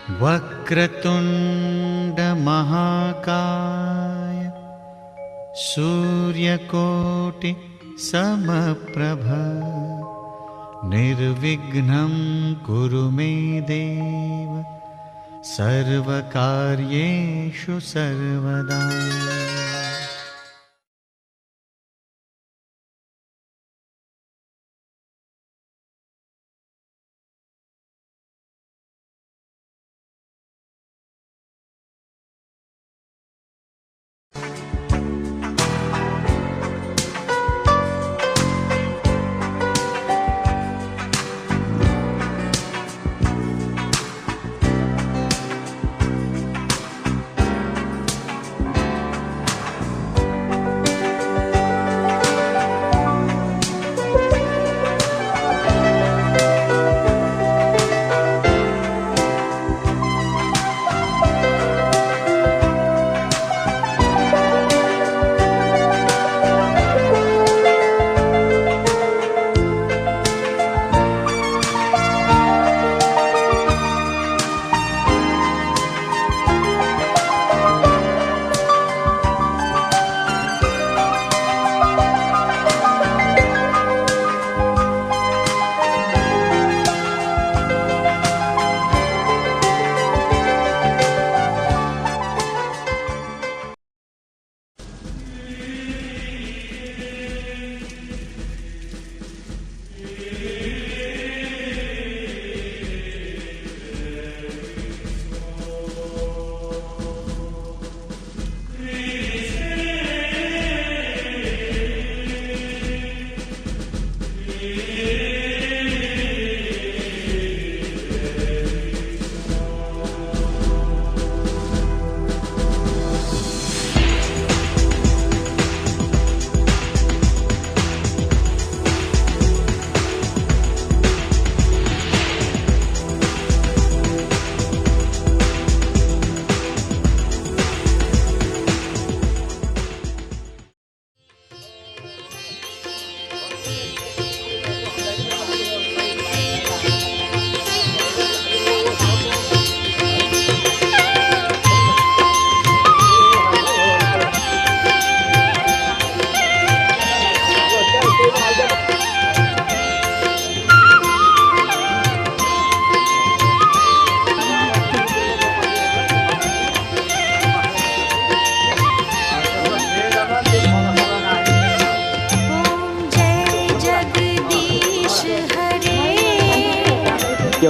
वक्रतुंड महाकाय सूर्यकोटि समप्रभ निर्विघ्नं कुरु मे देव सर्वकार्येषु सर्वदा।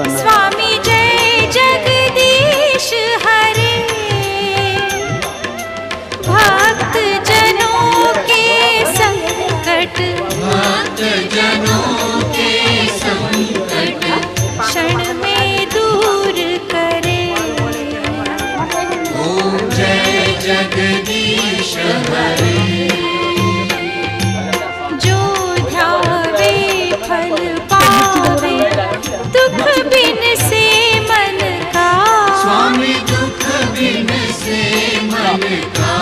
स्वामी जय जगदीश हरे, भक्त जनों के संकट क्षण में दूर करे। ओम जय जगदीश हरे, जो ध्यावे फल पावे दुख बिन से मन का। स्वामी दुख बिन से मन का।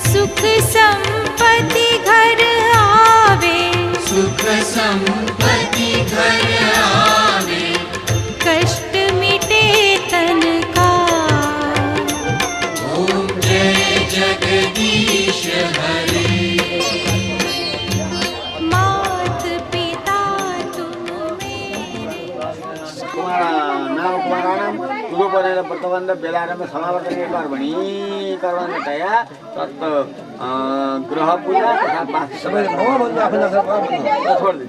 सुख संपत्ति घर आवे, सुख संपत्ति घर आवे। कष्ट मिटे तन का। ओम जय जगदीश हरे, मात पिता तुम मेरे। नाम कुमाराणाम पूर्वपरेण प्रतवन्द बेलारम्भ समावर्तने कर्मणि कर्मण्यतया तत् ग्रह पूजा तथा वास्तु सबैले भगवान् आफूलाई छोड दे।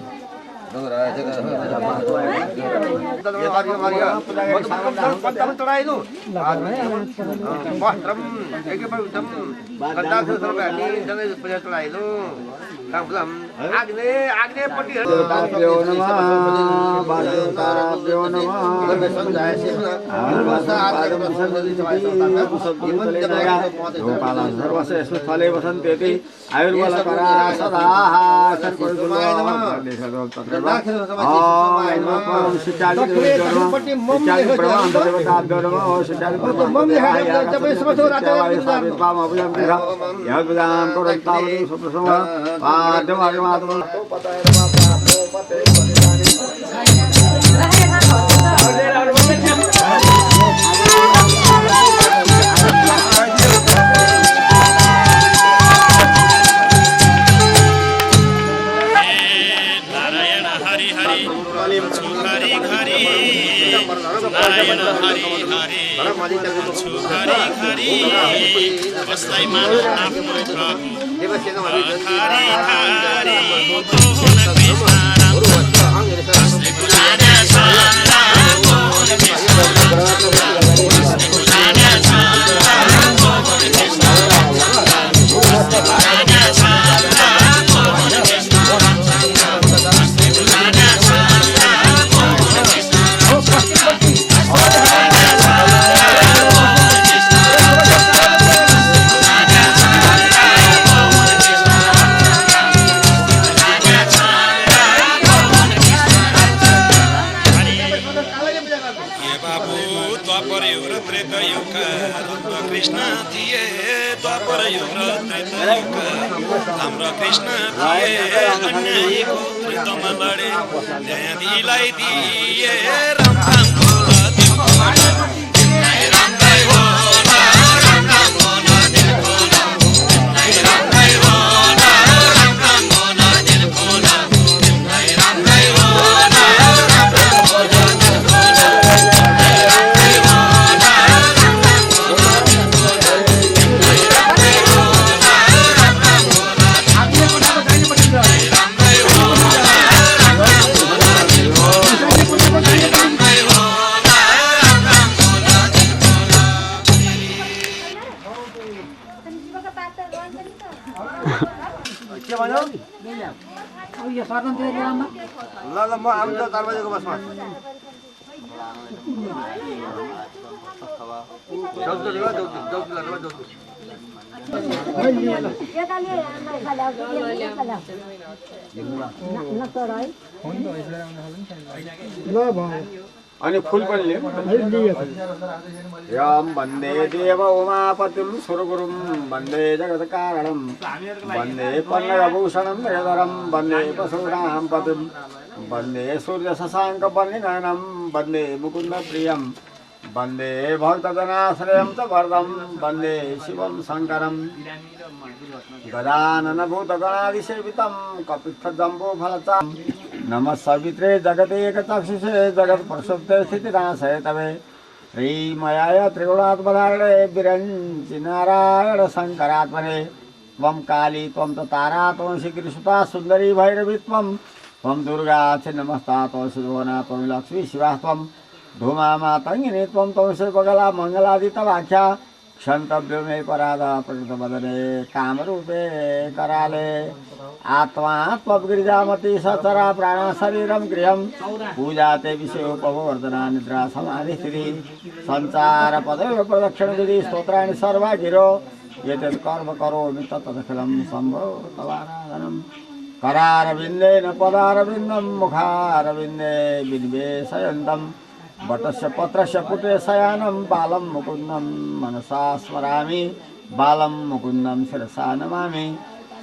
चढाइनु वस्त्रम एकपल्टम गन्धाक्षर सर्वहानि जनै पूजा चढाइनु कामफलम आग्ने आग्नेपट्टि देवताभ्यो नमः वासुदेवताभ्यो नमः सर्वस्य स्थले वसन्ति आयुर्बलकरा सदा Hare हरि हरि नारायण हरि हरि हरि हरि कसलाई मानौ आफ्नो प्रभु हरि हरि मुटु हुन कृष्ण राम कसले बुझाने छ राम बोल कृष्ण कसले बुझाने छ राम बोल कृष्ण कसले बुझाने छ राम बोल कृष्ण कसले बुझाने छ राम बोल कृष्ण कृष्ण थिए द्वापर युग र त्रेता युग हाम्रो कृष्ण थिए अन्यायको त्रेतामा लडे न्यायाधीशलाई दिए राम रामको दिलको रामलाई हो राम राम हो दिलको रामलाई हो राम राम हो दिलको रामलाई हो राम राम हो दिलको ल म आउँछु दरवाजाको बसमा अनि फुल पनि यम वन्दे देव उमापतिं सुरगुरुं वन्दे जगत्कारणं वन्दे पन्नगभूषणं वेदरं वन्दे पशूनां पतिं वन्दे सूर्यशशाङ्कवर्णिनयनं वन्दे मुकुन्दप्रियं वन्दे भक्तजनाश्रयं च वरदं वन्दे शिवं शङ्करं गजाननभूतगणादिसेवितं कपित्थजम्बूफलचां नमः सवित्रे जगदेकचक्षुषे जगत्प्रसुप्ते स्थितिनाशय तवे श्रीमयाय त्रिगुणात्मधारणे विरञ्चि नारायण शङ्करात्मने त्वं काली त्वं च तारा त्वं श्रीकृष्णा सुन्दरी भैरवी त्वं दुर्गा छिन्नमस्ता त्वं सुभुवना त्वं लक्ष्मी शिवा त्वं धूमा मातङ्गिनी त्वं श्रीपगला मङ्गलादितवाख्या क्षन्तव्यो मे पराध प्रकृतवदने कामरूपे कराले आत्मा त्वगिरिजामती सचरा प्राण शरीरं गृहं पूजा ते विषयोपवर्धना निद्रा समाधिस्थिति संचार पदव प्रदक्षिण विधि स्तोत्राणि सर्वा गिरो एतत् कर्म करोमि तत्तदखिलं शम्भो तवाराधनं करारविन्देन पदारविन्दं मुखारविन्दे विनिवेशयन्तं वटस्य पत्रस्य पुटे शयानं बालं मुकुन्दं मनसा स्मरामि बालं मुकुन्दं शिरसा नमामि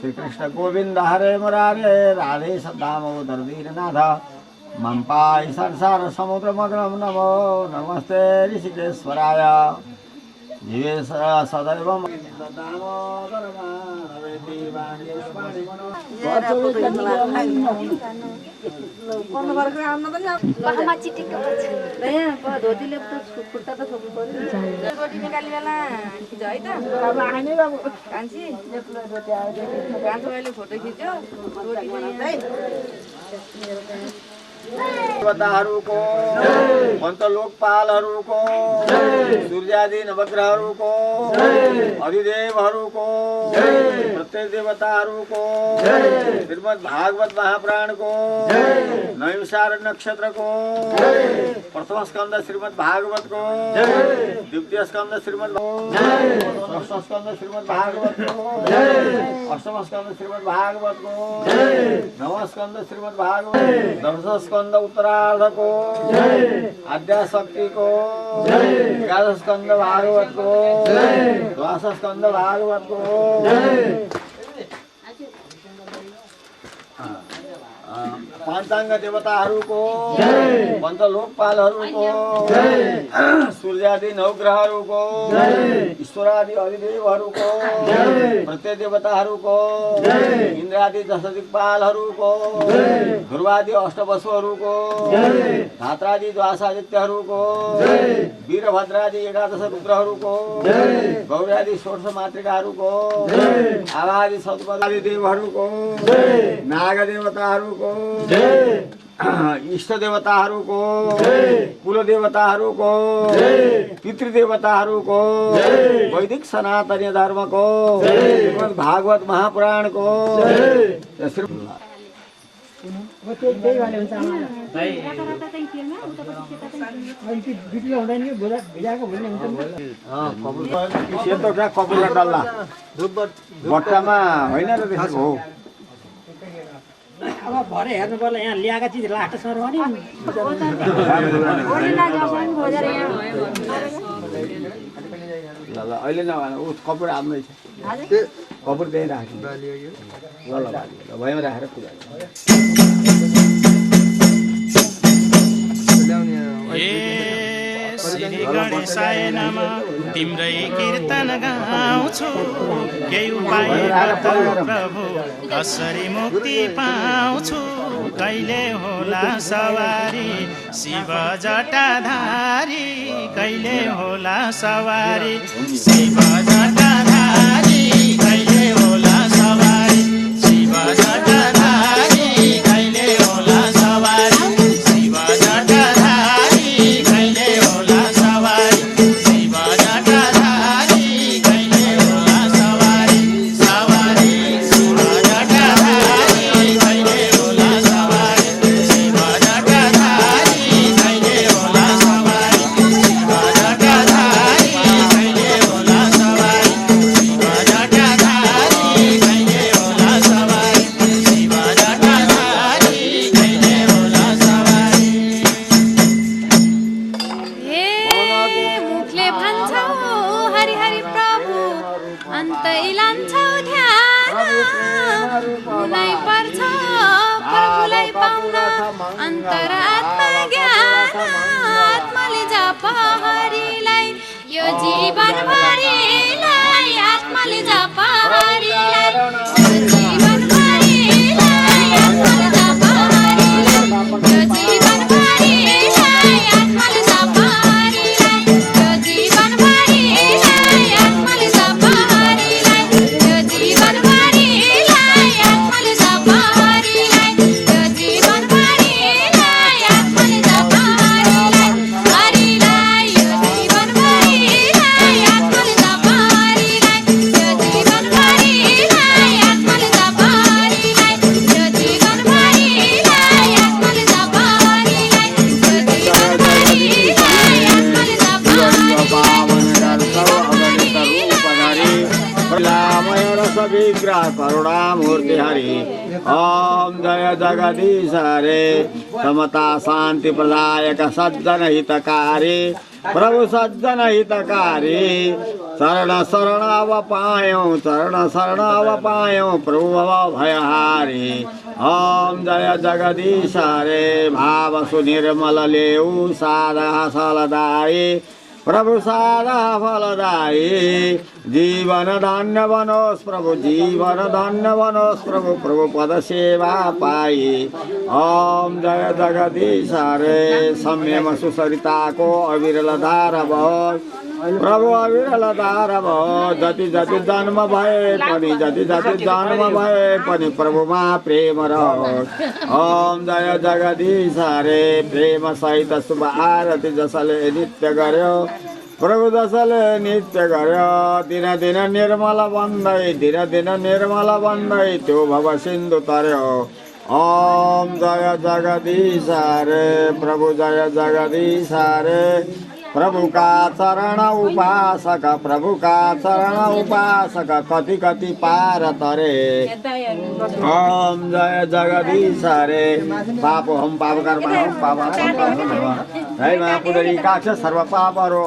श्रीकृष्ण गोविन्द हरे मुरारे राधे सदामोदर दीननाथ मम पाहि संसार समुद्र मग्नं नमो नमस्ते ऋषिकेश्वराय जीवे सदैव धोतीले खुट्टा त छोप्नु पर्यो रोटी निकाल्ने बेला खिच्यो है त कान्छी कान्छो अहिले फोटो खिच्यो रोटी देवताहरूको पञ्चलोकपालहरूको सूर्यादि नवग्रहहरूको अधिदेवहरूको प्रत्येक देवताहरूको श्रीमद् भागवत महापुराणको नैमिषार नक्षत्रको प्रथम स्कन्द श्रीमद् भागवतको द्वितीय स्कन्द श्रीमद् षष्ठ स्कन्द श्रीमद् भागवतको अष्टम स्कन्द श्रीमद् भागवतको नवम स्कन्द श्रीमद् भागवत दश स्कन्द उत्तरार्धको आद्याशक्तिको एकादश स्कन्द भागवतको द्वादश स्कन्द भागवतको पञ्चाङ्ग देवताहरूको पञ्चलोकपालहरूको सूर्यादि नवग्रहहरूको ईश्वरादि अधिदेवहरूको प्रत्येक देवताहरूको इन्द्रादि दशदिक्पालहरूको ध्रुवादि अष्टवसुहरूको धात्रादि द्वासादित्यहरूको वीरभद्रादि एकादश रुद्रहरूको गौरादि षोडश मातृकाहरूको आवादि सतपदादि देवहरूको नाग देवताहरूको इष्ट देवताहरूको कुल देवताहरूको पितृदेवताहरूको वैदिक सनातनीय धर्मको भागवत महापुराणको कपुर डल्ला बट्टामा होइन र त्यसको हो अब भरे हेर्नु पर्ला यहाँ ल्याएका चिज लास्ट सर भने ल अहिले नभएन ऊ कपुर आफ्नै छ कपुर त्यहीँ राख्नु ल भैमा राखेर पूजा श्री गणेशाय नमः तिम्रै कीर्तन गाउँछु केही उपाय प्रभु कसरी मुक्ति पाउँछु कहिले होला सवारी शिव जटाधारी कहिले होला सवारी शिव जटाधारी कहिले होला सवारी शिव जटाधारी कहिले होला सवारी शिव जटाधारी कहिले होला सवारी शिव जटाधारी कहिले होला सवारी सवारी शिव जटाधारी कहिले होला सवारी शिव जटाधारी कहिले होला सवारी शिव जटाधारी कहिले होला सवारी शिव जटाधारी कहिले होला सवारी शिव जटाधारी कहिले होला सवारी हे मुखले भन्छौ हरि हरि प्रभु अन्तै लान्छौ ध्यान हुनै पर्छ प्रभुलाई पाउन अन्तरात्मा ज्ञान आत्माले जप हरिलाई यो जीवनभरिलाई आत्माले जप हरिलाई यो जीवनभरिलाई आत्माले जप हरिलाई यो जीवनभरिलाई आत्माले जप हरिलाई यो जीवनभरिलाई आत्माले जप हरिलाई यो जीवनभरिलाई आत्माले जप हरिलाई यो जीवनभरिलाई आत्माले जप हरिलाई हरिलाई यो जीवनभरिलाई आत्माले जप हरिलाई यो जीवनभरिलाई आत्माले जप हरिलाई यो जीवनभरिलाई आत्माले जप हरिलाई यो जीवनभरिलाई आत्माले जप रस विग्रह करुणामूर्ति हरि ओम जय जगदीश हरे समता शांति प्रदायक सज्जन हितकारी प्रभु सज्जन हितकारी शरण शरण अब पायौं चरण शरण अब पायौं प्रभु भव भयहारी ओम जय जगदीश हरे भाव सुनिर्मल लेऊ साधा सलदाई प्रभु सारा फलदायी जीवन धन्य बनोस् प्रभु जीवन धन्य बनोस् प्रभु प्रभु पद सेवा पाई ओम जय जगदीश हरे संयम सुसरिताको अविरल धारा बहोस् प्रभु अविरल धारा बहोस् जति जति जन्म भए पनि जति जति जन्म भए पनि प्रभुमा प्रेम रहोस् ओम जय जगदीश हरे प्रेम सहित शुभ आरती जसले नित्य गर्यो प्रभु जसले नित्य गर्यो दिन दिन निर्मल बन्दै दिन दिन निर्मल बन्दै त्यो भव सिन्धु तर्यो ओम जय जगदीश हरे प्रभु जय जगदीश हरे प्रभु का चरण उपासक प्रभु का चरण उपासक कति कति पार तरे ओम जय जगदीश हरे पाप हम पाप कर्म हम पाप है महापुरी काक्ष सर्व पापहरू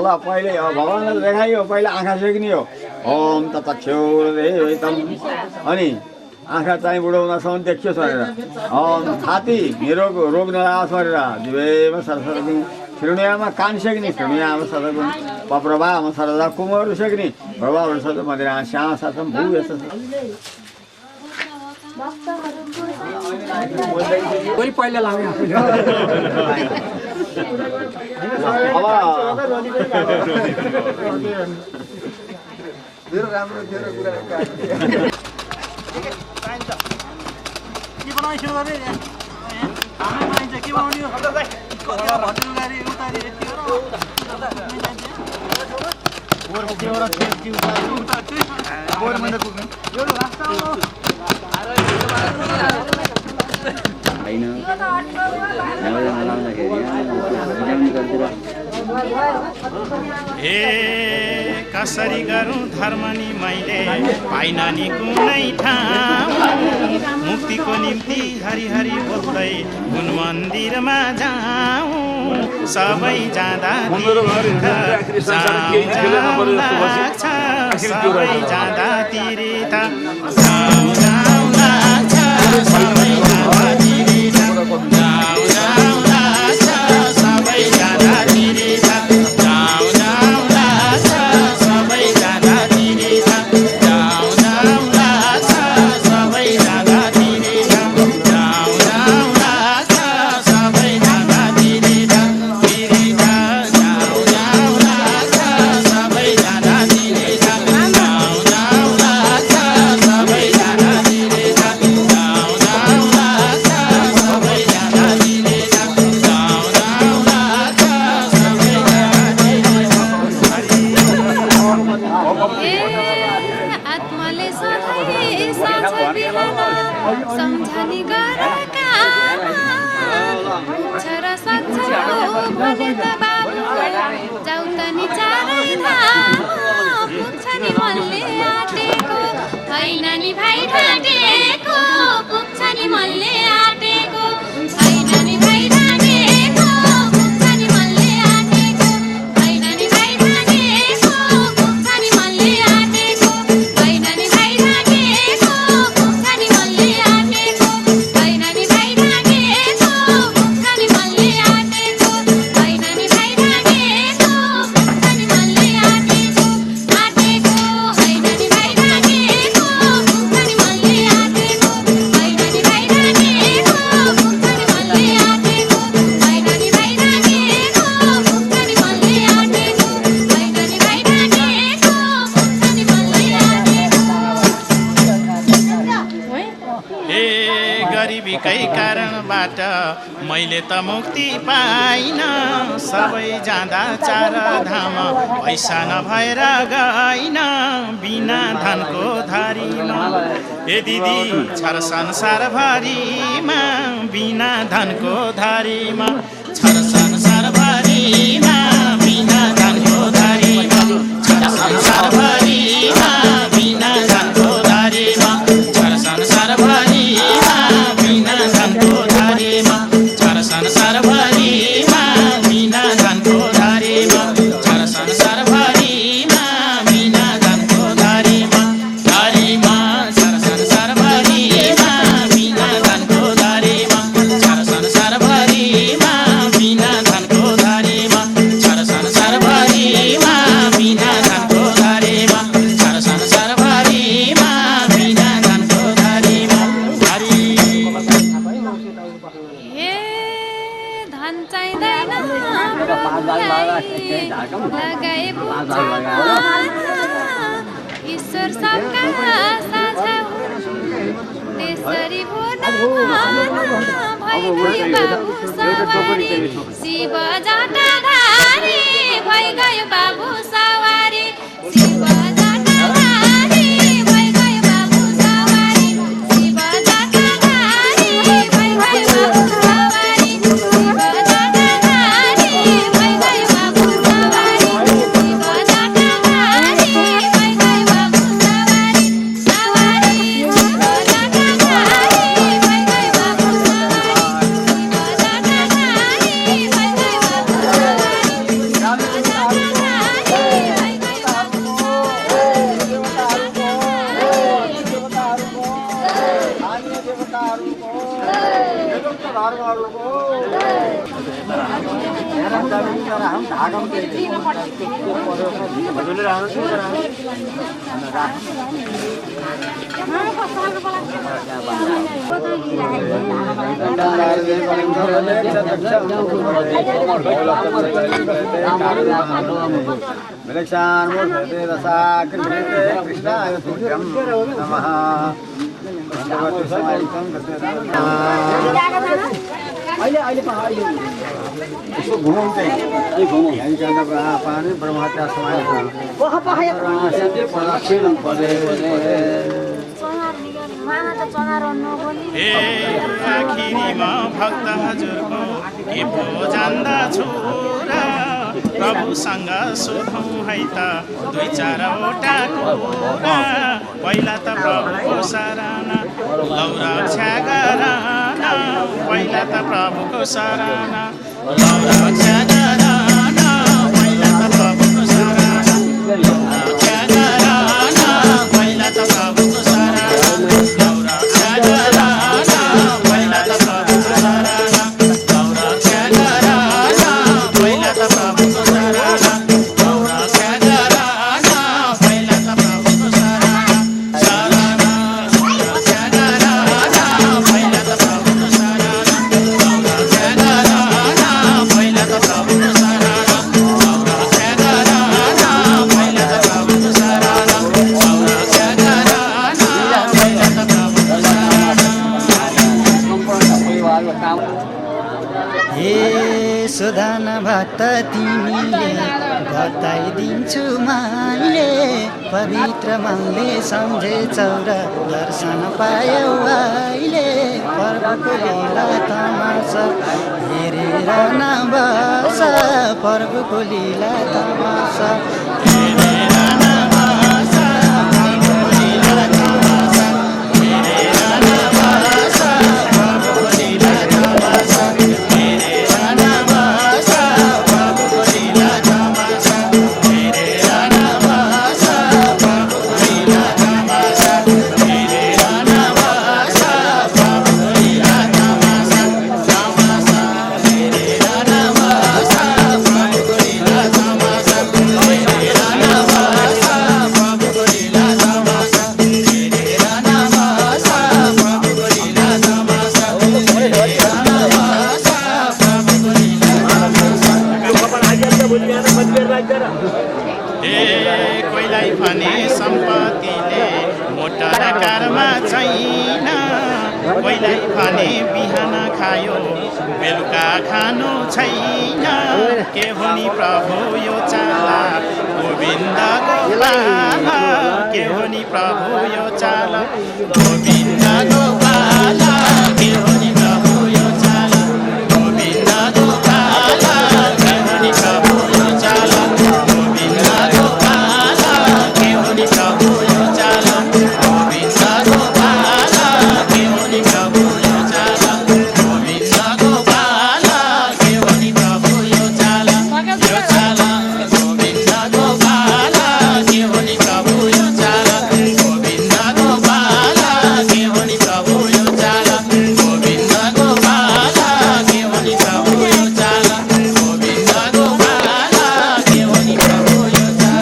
ल पहिले भगवानले देखाइयो पहिले आँखा सेक्ने हो ओम तत्क्षुर्देवैतम अनि आँखा चाहिँ बुढाउनसम्म देखियोस् भनेर छाती निरोग रोग नलाओस् भनेर जिवेमा सरस्वती श्रेणुयामा कान सेक्ने श्रेणुयामा सरस्वती पप्रभामा सरदा कुमहरू सेक्ने प्रभावहरू सद मन्दिर श्याम साथम भू यस पहिला लाग्यो अब मेरो राम्रो थियो र कुरा के बनाउने सुरु गर्ने हाम्रो बनाइन्छ के बनाउने हो होटल गाडी उतारी यति हो ए कसरी गरौँ धर्म नि मैले पाइन नि कुनै ठाउँ मुक्तिको निम्ति हरिहरि बोल्दै कुन मन्दिरमा जाउँ सबै जाँदा लाग्छ सबै जाँदा तीर्थ जाउँ जाउँ लाग्छ सबै जाँदा तीर्थ जाउँ जाउँ लाग्छ सबै जाँदा तीर्थ जाउँ जाउँ लाग्छ सबै जाँदा तीर्थ जाउँ जाउँ लाग्छ सबै जाँदा तीर्थ जाउँ जाउँ लाग्छ सबै जाँदा तीर्थ तीर्थ जाउँ जाउँ लाग्छ सबै जाँदा तीर्थ जाउँ जाउँ लाग्छ सबै जाँदा तीर्थ जाउँ जाउँ लाग्छ सबै जाँदा तीर्थ जाउँ जाउँ लाग्छ सबै आत्माले सधैँ साँझ बिहान सम्झनी गरेका पुग्छ र सक्छ भने त बाबु जाऊ त नि चारै धाम पुग्छ नि मनले आँटेको होइन नि भाइ ढाँटेको पुग्छ नि मनले आँटेको होइन नि भाइ ढाँटेको पुग्छ नि मनले आँटेको होइन नि भाइ ढाँटेको पुग्छ नि मनले आँटेको होइन नि भाइ ढाँटेको पुग्छ नि मनले आँटेको होइन नि भाइ ढाँटेको पुग्छ नि मनले आँटेको होइन नि भाइ ढाँटेको पुग्छ नि मनले आँटेको आँटेको होइन नि भाइ ढाँटेको पुग्छ नि मनले आँटेको होइन नि भाइ ढाँटेको पुग्छ नि मनले आँटेको होइन नि भाइ ढाँटेको पुग्छ नि मनले आँटेको होइन नि भाइ ढाँटेको पुग्छ नि मनले ए गरिबीकै कारणबाट मैले त मुक्ति पाइन सबै जाँदा चार धाम पैसा नभएर गइन बिना धनको धारीमा ए दिदी छर संसारभरिमा बिना धनको धारीमा छर संसारभरिमा बिना धनको धारीमा छर संसारभरिमा बिना धनको धारीमा छर संसारभरिमा बिना धनको धारीमा छर संसारभरिमा बिना धनको धारीमा छर संसारभरिमा बिना धनको धारीमा धारीमा छर संसारभरिमा बिना धनको धारीमा छर संसारभरिमा बिना धनको धारीमा छर संसारभरिमा बिना धनको धारीमा छर संसारभरिमा बिना धनको धारीमा धारी हे धन चाहिँदैन प्रभुलाई लगाए पुग्छ मन। ईश्वर सबका साझा हुन् त्यसरी भुन भइगयो बाबु सवारी शिव जटाधारी भइगयो बाबु सवारी शिव जटाधारी भइगयो बाबु सवारी शिव जटाधारी भइगयो बाबु सवारी शिव जटाधारी भइगयो बाबु सवारी शिव जटाधारी भइगयो बाबु सवारी सवारी शिव जटाधारी भइगयो बाबु सवारी शिव जटाधारी भइगयो बाबु सवारी शिव जटाधारी भइगयो बाबु कृष्णाय सूर्यं नमः इसको घुमाउँदै पानी ब्रह्महत्या हे आखिरीमा भक्त हजुरको के पो जान्दछु र प्रभुसँग सोधौँ है त दुई चारवटा कुरा पहिला त प्रभुको सराहना लौरक्षा गराना पहिला त प्रभुको सराहना लौरक्षा गराना पहिला त प्रभुको सराहना लौरक्षा गराना पहिला त प्रभुको सराहना लौरक्षा गराना पहिला त प्रभुको सराहना लौरक्षा गराना पहिला त प्रभुको सराहना लौरक्षा गराना पहिला त प्रभुको सराहना सराहना लौरक्षा गराना पहिला त प्रभुको सराहना लौरक्षा गराना पहिला त प्रभुको सराहना लौरक्षा गराना पहिला त प्रभुको सराहना लौरक्षा गराना पहिला त प्रभुको सराहना हे सुधान भक्त तिमीले बताइदिन्छु मैले पवित्र मनले सम्झेछौ र दर्शन पायौ अहिले पर्वको लीला तमासा हेरेर नबस पर्वको लीला तमासा हेरेर नबस पर्वको लीला तमासा हेरेर नबस पर्वको लीला तमासा कोइलाई भने सम्पत्तिले मोटर कारमा छैन कोइलाई भने बिहान खायो बेलुका खानु छैन के हो नि प्रभु यो चाला गोविन्द गोपाल के हो नि प्रभु यो चाला गोविन्द गोपाल के हो नि प्रभु यो चाला गोविन्द गोपाल के हो नि प्रभु यो चाला गोविन्द गोपाल के हो नि प्रभु यो चाला गोविन्द गोपाल के हो नि प्रभु यो चाला गोविन्द गोपाल के हो नि प्रभु यो चाला गोविन्द गोपाल के हो नि प्रभु यो चाला गोविन्द गोपाल के हो नि प्रभु यो चाला गोविन्द गोपाल के हो नि प्रभु यो चाला गोविन्द गोपाल के हो नि प्रभु यो चाला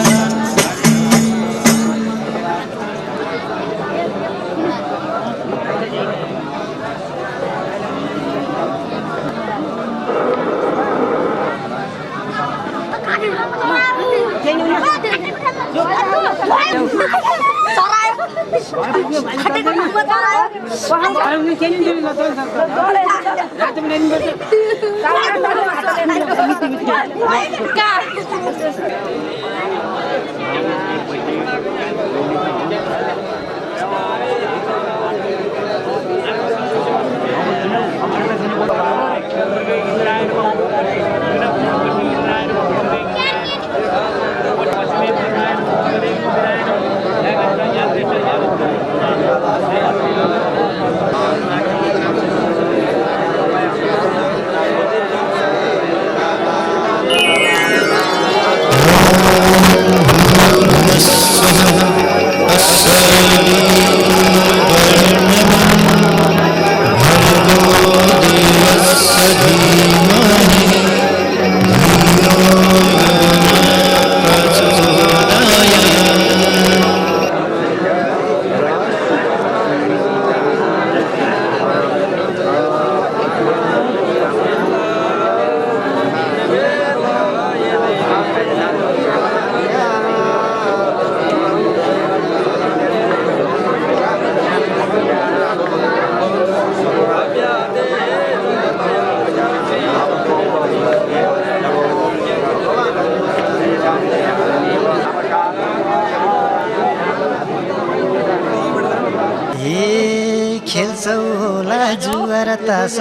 तास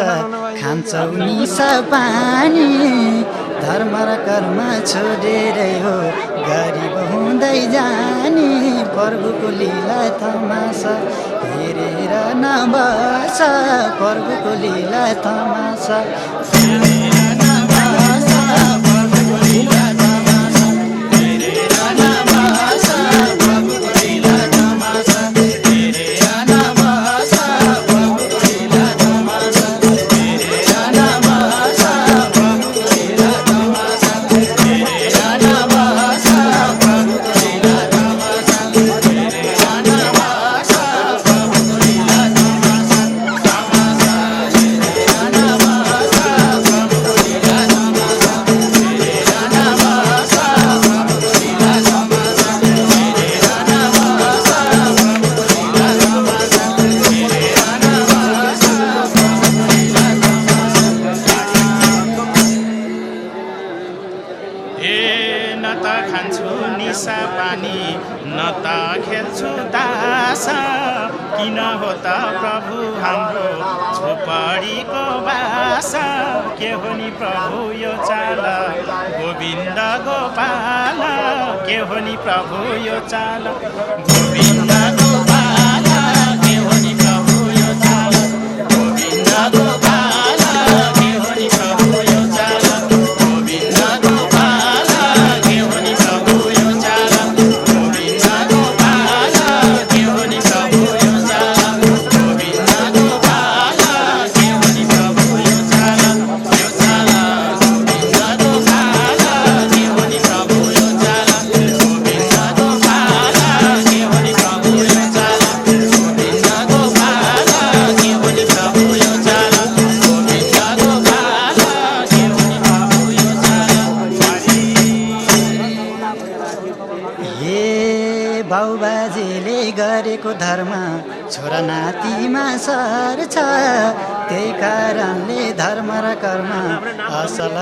खान्छौ निसा पानी धर्म र कर्म छोडेरै हो गरिब हुँदै जाने प्रभुको लीला तमासा हेरेर नबस प्रभुको लीला तमासा किन हो त प्रभु हाम्रो झोपडीको बासा के हो नि प्रभु यो चाल गोविन्द गोपाल के हो नि प्रभु यो चाल गोविन्द गोपाल के हो नि प्रभु यो चाल गोविन्द गोपाल के हो नि प्रभु यो चाल गोविन्द गोपाल के हो नि प्रभु यो चाल गोविन्द गोपाल के हो नि प्रभु यो चाल गोविन्द गोपाल के हो नि प्रभु यो चाल यो चाल गोविन्द गोपाल के हो नि प्रभु यो चाल गोविन्द गोपाल के हो नि प्रभु यो चाल गोविन्द गोपाल के हो नि प्रभु यो चाल गोविन्द गोपाल के हो नि प्रभु यो चाल हे बाउबाजेले गरेको धर्म छोरा नातिमा सर्छ त्यही कारणले धर्म र कर्म असल